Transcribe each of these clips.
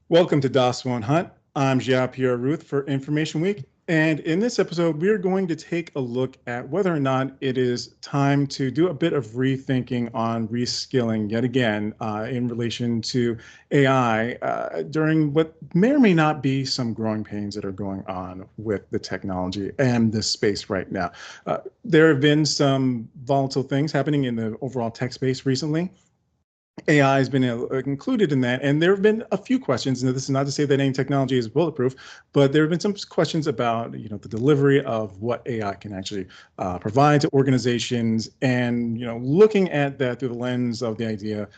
Welcome to DOS One Hunt. I'm Jia Pierre Ruth for Information Week. And in this episode, we're going to take a look at whether or not it is time to do a bit of rethinking on reskilling yet again in relation to AI during what may or may not be some growing pains that are going on with the technology and this space right now. There have been some volatile things happening in the overall tech space recently. AI has been included in that, and there have been a few questions. And this is not to say that any technology is bulletproof, but there have been some questions about, the delivery of what AI can actually provide to organizations, and looking at that through the lens of the idea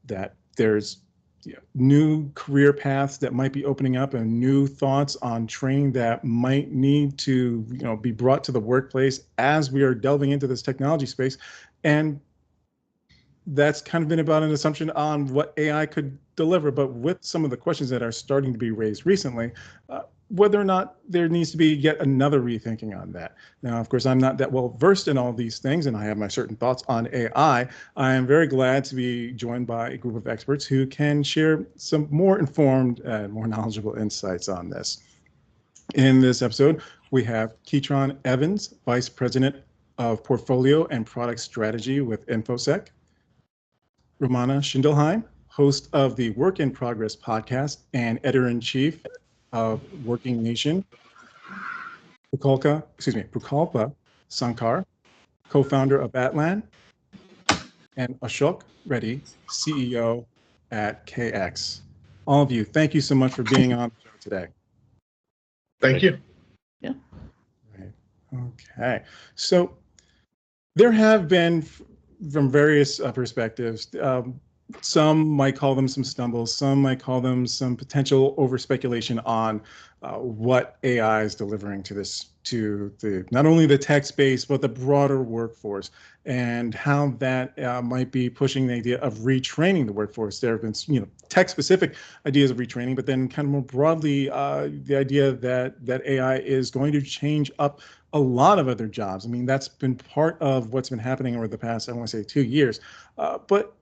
that there's new career paths that might be opening up, and new thoughts on training that might need to be brought to the workplace as we are delving into this technology space. And that's kind of been about an assumption on what AI could deliver, but with some of the questions that are starting to be raised recently, whether or not there needs to be yet another rethinking on that. Now, of course, I'm not that well versed in all these things, and I have my certain thoughts on AI. I am very glad to be joined by a group of experts who can share some more informed and more knowledgeable insights on this. In this episode, we have Keatron Evans, Vice President of Portfolio and Product Strategy with Infosec. Ramona Schindelheim, host of the Work in Progress podcast and editor-in-chief of WorkingNation. Prukalpa Sankar, co-founder of Atlan, and Ashok Reddy, CEO at KX. All of you, thank you so much for being on the show today. Thank you. Yeah. Right. Okay. So there have been, from various perspectives, some might call them some stumbles, some might call them some potential over speculation on what AI is delivering to the not only the tech space but the broader workforce, and how that might be pushing the idea of retraining the workforce. There have been tech-specific ideas of retraining, but then kind of more broadly the idea that AI is going to change up a lot of other jobs. I mean, that's been part of what's been happening over the past, I want to say, 2 years. But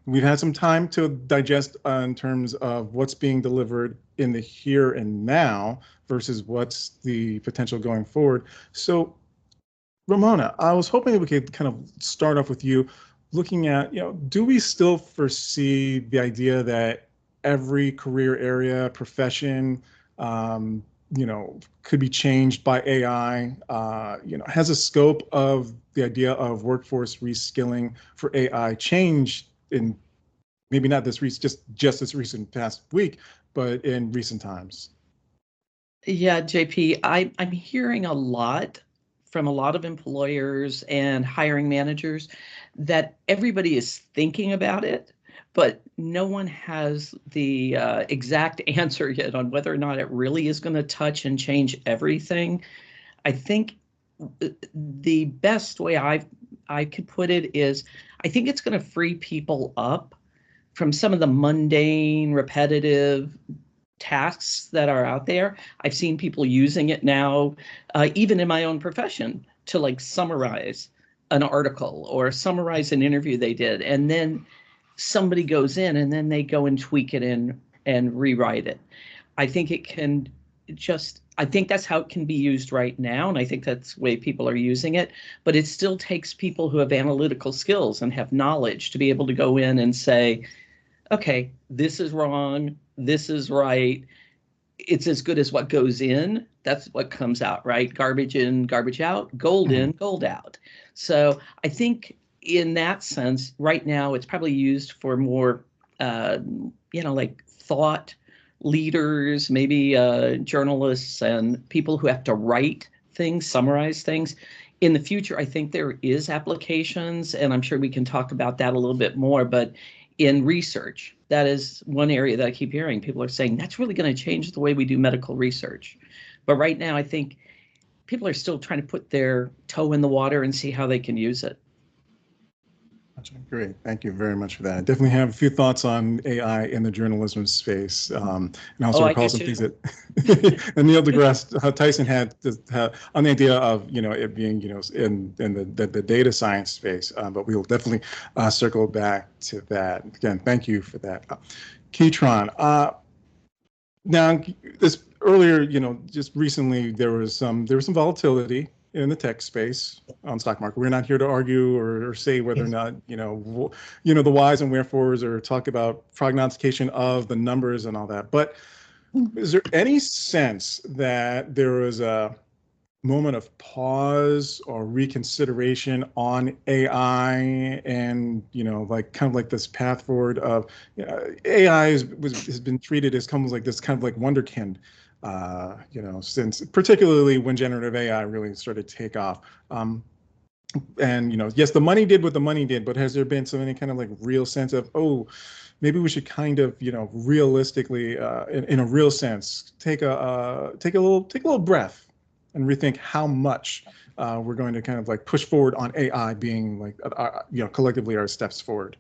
we've had some time to digest in terms of what's being delivered in the here and now versus what's the potential going forward. So, Ramona, I was hoping that we could kind of start off with you looking at, do we still foresee the idea that every career area, profession, could be changed by AI, has a scope of the idea of workforce reskilling for AI change in maybe not this just this recent past week, but in recent times? Yeah, JP, I'm hearing a lot from a lot of employers and hiring managers that everybody is thinking about it, but no one has the exact answer yet on whether or not it really is going to touch and change everything. I think the best way I could put it is, I think it's going to free people up from some of the mundane, repetitive tasks that are out there. I've seen people using it now, even in my own profession, to summarize an article or summarize an interview they did, and then somebody goes in and then they go and tweak it and rewrite it. I think it can I think that's how it can be used right now, and I think that's the way people are using it. But it still takes people who have analytical skills and have knowledge to be able to go in and say, okay, this is wrong, this is right. It's as good as what goes in, that's what comes out, right? Garbage in, garbage out, gold in, gold out. So I think in that sense, right now, it's probably used for more, thought leaders, maybe journalists and people who have to write things, summarize things. In the future, I think there is applications, and I'm sure we can talk about that a little bit more, but in research, that is one area that I keep hearing. People are saying that's really going to change the way we do medical research. But right now, I think people are still trying to put their toe in the water and see how they can use it. Great. Thank you very much for that. I definitely have a few thoughts on AI in the journalism space. And I also recall some things that Neil deGrasse Tyson had on the idea of, it being, in the data science space. But we will definitely circle back to that. Again, thank you for that. Keatron, Now, this earlier, just recently there was some volatility in the tech space on stock market. We're not here to argue or say whether or not the whys and wherefores or talk about prognostication of the numbers and all that. But is there any sense that there was a moment of pause or reconsideration on AI and like kind of like this path forward of AI has been treated as comes like this kind of like wonderkind, since particularly when generative AI really started to take off. And yes, the money did what the money did, but has there been any kind of like real sense of, oh, maybe we should kind of realistically in a real sense take a little breath and rethink how much we're going to kind of like push forward on AI being like collectively our steps forward?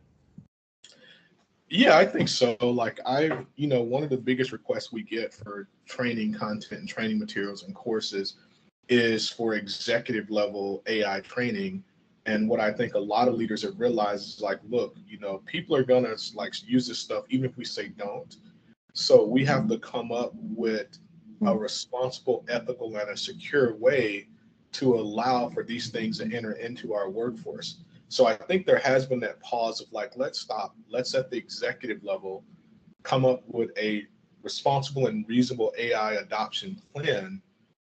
Yeah, I think so. Like one of the biggest requests we get for training content and training materials and courses is for executive level AI training. And what I think a lot of leaders have realized is like, look, people are gonna like use this stuff even if we say don't. So we have to come up with a responsible, ethical, and a secure way to allow for these things to enter into our workforce. So I think there has been that pause of like, let's stop. Let's at the executive level come up with a responsible and reasonable AI adoption plan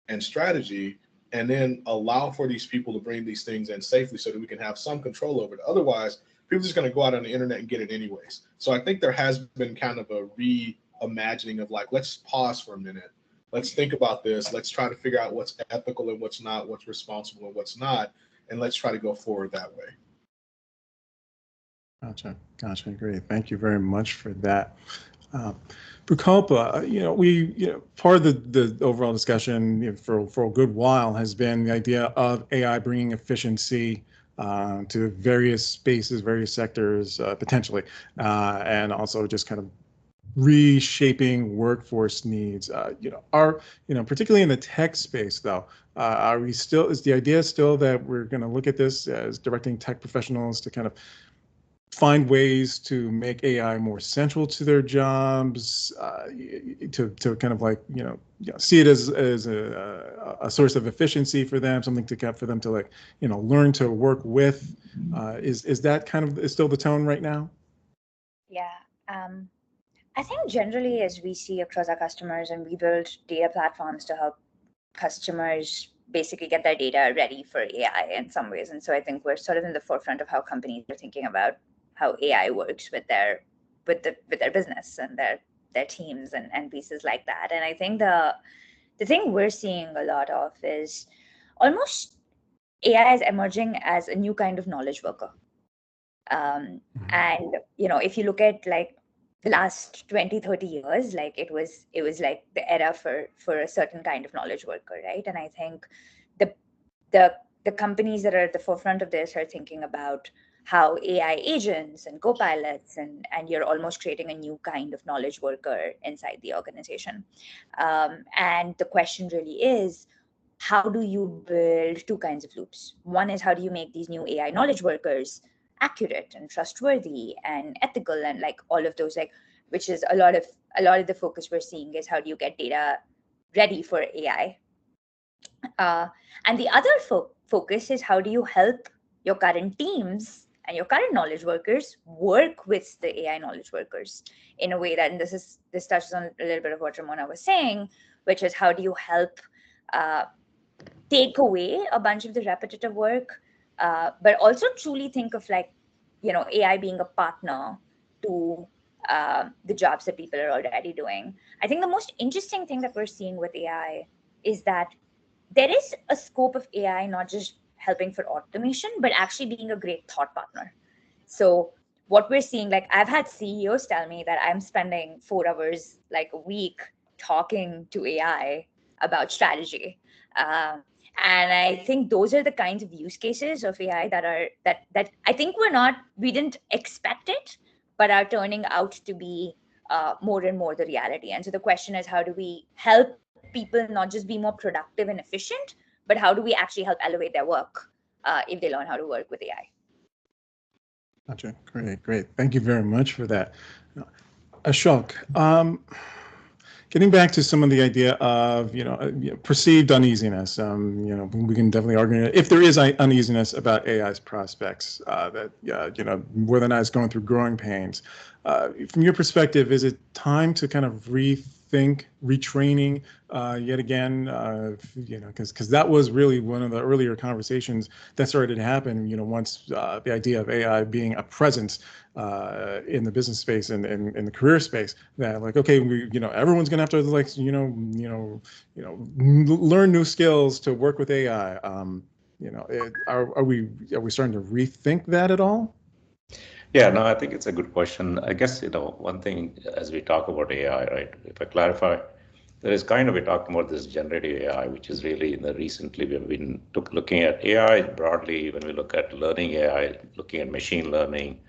and strategy, and then allow for these people to bring these things in safely so that we can have some control over it. Otherwise, people are just going to go out on the internet and get it anyways. So I think there has been kind of a reimagining of like, let's pause for a minute. Let's think about this. Let's try to figure out what's ethical and what's not, what's responsible and what's not, and let's try to go forward that way. Gotcha. Great. Thank you very much for that. Prukalpa, part of the overall discussion for a good while has been the idea of AI bringing efficiency to various spaces, various sectors, potentially, and also just kind of reshaping workforce needs. Particularly in the tech space, though, is the idea still that we're going to look at this as directing tech professionals to kind of find ways to make AI more central to their jobs, to kind of like see it as a source of efficiency for them, something for them to like learn to work with. Is that kind of still the tone right now? Yeah, I think generally as we see across our customers, and we build data platforms to help customers basically get their data ready for AI in some ways, and so I think we're sort of in the forefront of how companies are thinking about how AI works with their business and their teams and pieces like that. And I think the thing we're seeing a lot of is almost AI is emerging as a new kind of knowledge worker. And if you look at like the last 20-30 years, like it was like the era for a certain kind of knowledge worker, right? And I think the companies that are at the forefront of this are thinking about how AI agents and co-pilots and you're almost creating a new kind of knowledge worker inside the organization. And the question really is, how do you build two kinds of loops? One is, how do you make these new AI knowledge workers accurate and trustworthy and ethical and like all of those, like, which is a lot of the focus we're seeing is how do you get data ready for AI? And the other focus is how do you help your current teams and your current knowledge workers work with the AI knowledge workers in a way that, and this touches on a little bit of what Ramona was saying, which is how do you help take away a bunch of the repetitive work, but also truly think of like, AI being a partner to the jobs that people are already doing. I think the most interesting thing that we're seeing with AI is that there is a scope of AI not just helping for automation, but actually being a great thought partner. So what we're seeing, like I've had CEOs tell me that I'm spending 4 hours like a week talking to AI about strategy. And I think those are the kinds of use cases of AI that I think we didn't expect it, but are turning out to be more and more the reality. And so the question is, how do we help people not just be more productive and efficient, but how do we actually help elevate their work if they learn how to work with AI? Gotcha. Great. Thank you very much for that. Ashok, Getting back to some of the idea of, perceived uneasiness, we can definitely argue if there is uneasiness about AI's prospects, that, whether or not it's going through growing pains. From your perspective, is it time to kind of rethink, retraining yet again, because that was really one of the earlier conversations that started to happen, once the idea of AI being a presence in the business space and in the career space, that like, okay, everyone's gonna have to learn new skills to work with AI. Are we starting to rethink that at all? Yeah, no, I think it's a good question. I guess, one thing as we talk about AI, right? If I clarify, there is we're talking about this generative AI, which is really recently we've been looking at AI broadly. When we look at learning AI, looking at machine learning,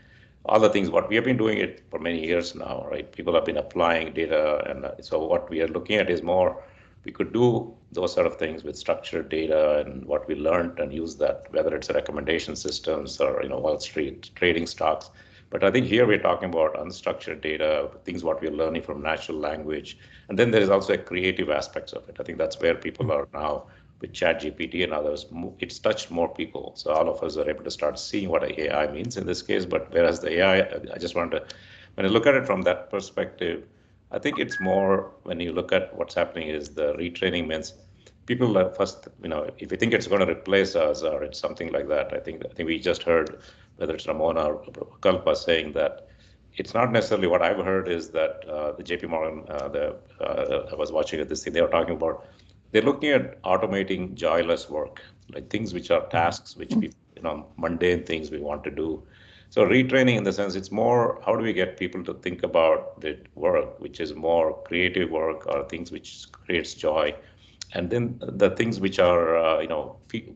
all the things, what we have been doing it for many years now, right? People have been applying data. And so what we are looking at is more, we could do those sort of things with structured data and what we learned and use that, whether it's recommendation systems or, Wall Street trading stocks. But I think here we're talking about unstructured data, things what we're learning from natural language. And then there is also a creative aspects of it. I think that's where people are now with ChatGPT and others. It's touched more people. So all of us are able to start seeing what AI means in this case. But whereas the AI, I just want to, when I look at it from that perspective, I think it's more, when you look at what's happening is the retraining means people are first, if you think it's going to replace us or it's something like that, I think we just heard, whether it's Ramona or Prukalpa saying that it's not necessarily. What I've heard is that the JP Morgan, I was watching this thing, they were talking about, they're looking at automating joyless work, like things which are tasks, which we, mundane things we want to do. So retraining, in the sense, it's more, how do we get people to think about the work, which is more creative work or things which creates joy, and then the things which are,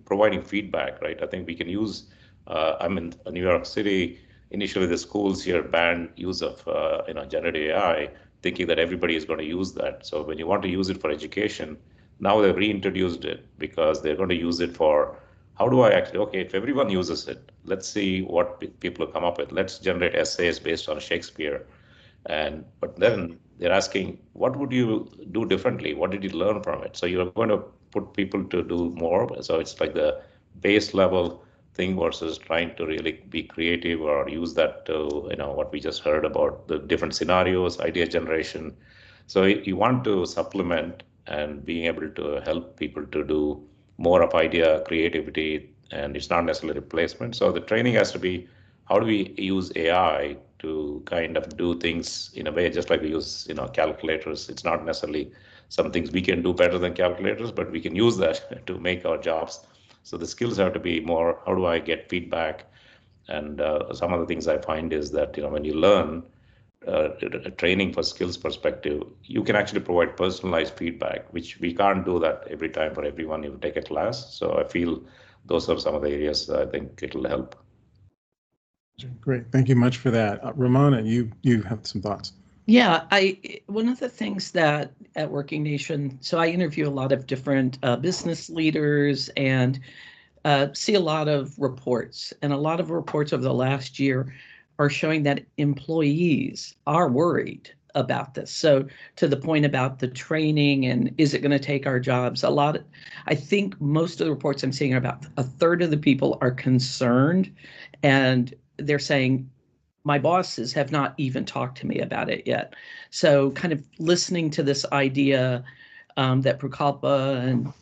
providing feedback, right? I think we can use. I'm in New York City. Initially, the schools here banned use of, generative AI, thinking that everybody is going to use that. So when you want to use it for education, now they've reintroduced it because they're going to use it for, how do I actually, okay, if everyone uses it, let's see what people come up with. Let's generate essays based on Shakespeare. But then they're asking, what would you do differently? What did you learn from it? So you're going to put people to do more. So it's like the base level thing versus trying to really be creative or use that to, what we just heard about the different scenarios, idea generation. So you want to supplement and being able to help people to do more of idea creativity, and it's not necessarily replacement. So the training has to be, how do we use AI to kind of do things in a way, just like we use, calculators. It's not necessarily some things we can do better than calculators, but we can use that to make our jobs. So the skills have to be more, how do I get feedback? And some of the things I find is that, when you learn training for skills perspective, you can actually provide personalized feedback, which we can't do that every time for everyone you take a class. So I feel those are some of the areas I think it'll help. Great, thank you much for that. Ramona, you have some thoughts. Yeah, one of the things that at WorkingNation, so I interview a lot of different business leaders and see a lot of reports, and a lot of reports over the last year are showing that employees are worried about this. So to the point about the training and is it going to take our jobs, I think most of the reports I'm seeing are about a third of the people are concerned, and they're saying, my bosses have not even talked to me about it yet. So kind of listening to this idea that Prukalpa and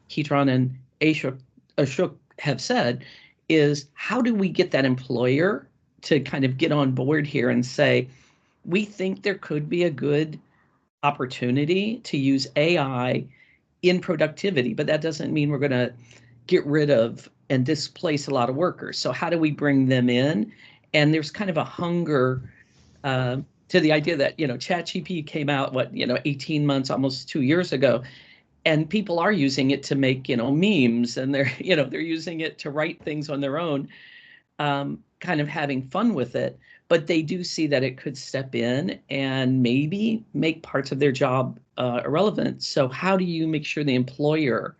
Keatron and Ashok have said is, how do we get that employer to kind of get on board here and say, we think there could be a good opportunity to use AI in productivity, but that doesn't mean we're going to get rid of and displace a lot of workers. So how do we bring them in? And there's kind of a hunger to the idea that, ChatGPT came out, 18 months, almost 2 years ago, and people are using it to make, memes, and they're using it to write things on their own, kind of having fun with it. But they do see that it could step in and maybe make parts of their job irrelevant. So how do you make sure the employer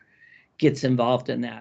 gets involved in that?